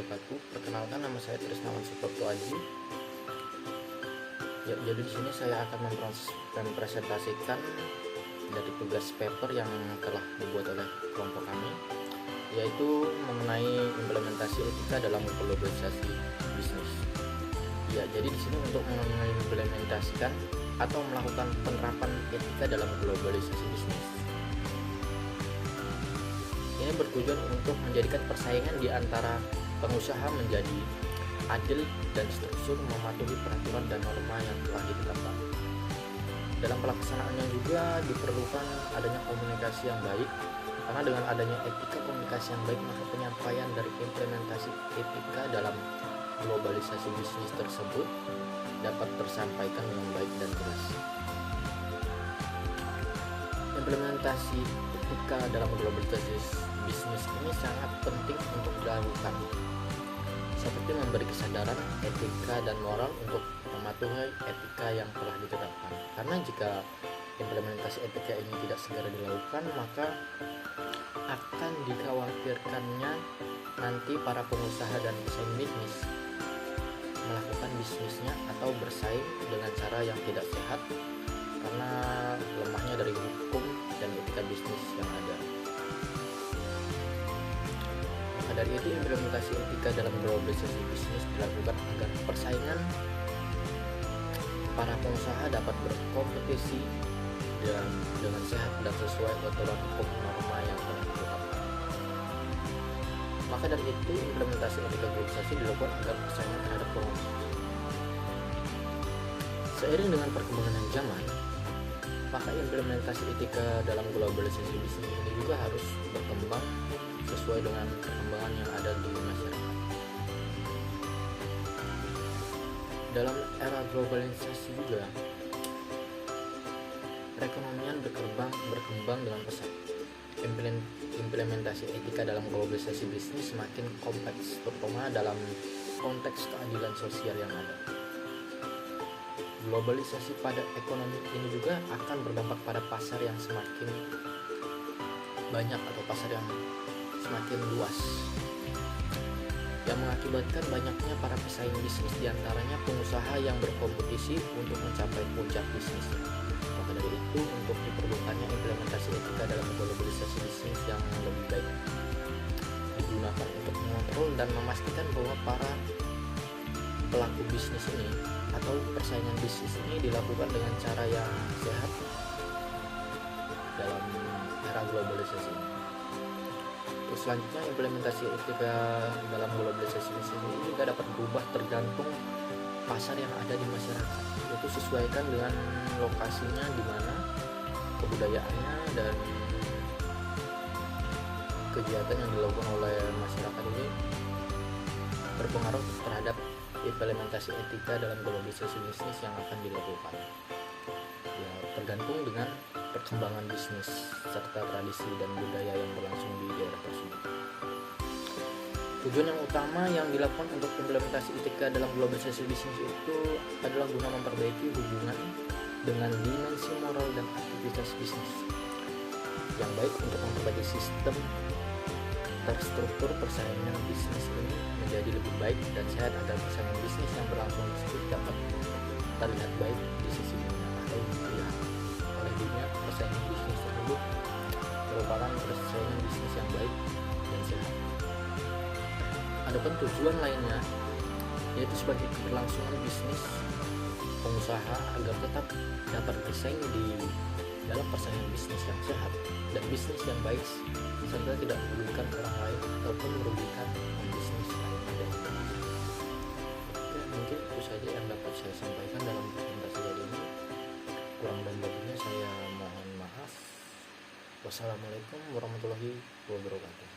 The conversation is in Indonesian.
wabarakatuh. Perkenalkan, nama saya Trisnawan Suprapto Aji. Ya, jadi di sini saya akan mempresentasikan dari tugas paper yang telah dibuat oleh kelompok kami, yaitu mengenai implementasi etika dalam globalisasi bisnis. Ya, jadi di sini untuk mengimplementasikan atau melakukan penerapan etika dalam globalisasi bisnis. Ini bertujuan untuk menjadikan persaingan di antara pengusaha menjadi adil dan struktur mematuhi peraturan dan norma yang telah ditetapkan. Dalam pelaksanaannya juga diperlukan adanya komunikasi yang baik, karena dengan adanya etika komunikasi yang baik maka penyampaian dari implementasi etika dalam globalisasi bisnis tersebut dapat tersampaikan dengan baik dan jelas. Implementasi etika dalam globalisasi bisnis ini sangat penting untuk dilakukan, seperti memberi kesadaran etika dan moral untuk mematuhi etika yang telah ditetapkan. Karena jika implementasi etika ini tidak segera dilakukan, maka akan dikhawatirkannya nanti para pengusaha dan pesaing bisnis melakukan bisnisnya atau bersaing dengan cara yang tidak sehat karena lemahnya dari hukum dan etika bisnis yang ada. Maka dari itu implementasi etika dalam globalisasi bisnis dilakukan agar persaingan para pengusaha dapat berkompetisi dengan sehat dan sesuai aturan hukum norma yang telah ditetapkan. Maka dari itu implementasi etika globalisasi dilakukan agar persaingan terhadap pengusaha. Seiring dengan perkembangan zaman, maka implementasi etika dalam globalisasi bisnis ini juga harus berkembang sesuai dengan perkembangan yang ada di masyarakat. Dalam era globalisasi juga, perekonomian berkembang dengan pesat. Implementasi etika dalam globalisasi bisnis semakin kompleks, terutama dalam konteks keadilan sosial yang ada. Globalisasi pada ekonomi ini juga akan berdampak pada pasar yang semakin banyak atau pasar yang semakin luas, yang mengakibatkan banyaknya para pesaing bisnis, diantaranya pengusaha yang berkompetisi untuk mencapai puncak bisnisnya. Maka dari itu, untuk diperlukannya implementasi etika dalam globalisasi bisnis yang lebih baik digunakan untuk mengontrol dan memastikan bahwa para pelaku bisnis ini atau persaingan bisnis ini dilakukan dengan cara yang sehat dalam era globalisasi ini. Terus selanjutnya, implementasi etika dalam globalisasi bisnis ini juga dapat berubah tergantung pasar yang ada di masyarakat, yaitu sesuaikan dengan lokasinya di mana, kebudayaannya, dan kegiatan yang dilakukan oleh masyarakat ini berpengaruh terhadap implementasi etika dalam globalisasi bisnis yang akan dilakukan. Ya, tergantung dengan perkembangan bisnis serta tradisi dan budaya yang berlangsung di daerah tersebut. Tujuan yang utama yang dilakukan untuk implementasi etika dalam globalisasi bisnis itu adalah guna memperbaiki hubungan dengan dimensi moral dan aktivitas bisnis yang baik untuk memperbaiki sistem terstruktur persaingan bisnis ini menjadi lebih baik dan sehat agar persaingan bisnis yang berlangsung tersebut dapat terlihat baik di sisi dunia atau dilihat oleh dunia. Persaingan bisnis tersebut merupakan persaingan bisnis yang baik dan sehat. Adapun tujuan lainnya yaitu sebagai keberlangsungan bisnis pengusaha agar tetap dapat bersaing di dalam persaingan bisnis yang sehat dan bisnis yang baik serta tidak merugikan orang lain ataupun merugikan bisnis lainnya. Oke, mungkin itu saja yang dapat saya sampaikan dalam presentasi hari ini. Kurang dan lebihnya saya mohon maaf. Wassalamualaikum warahmatullahi wabarakatuh.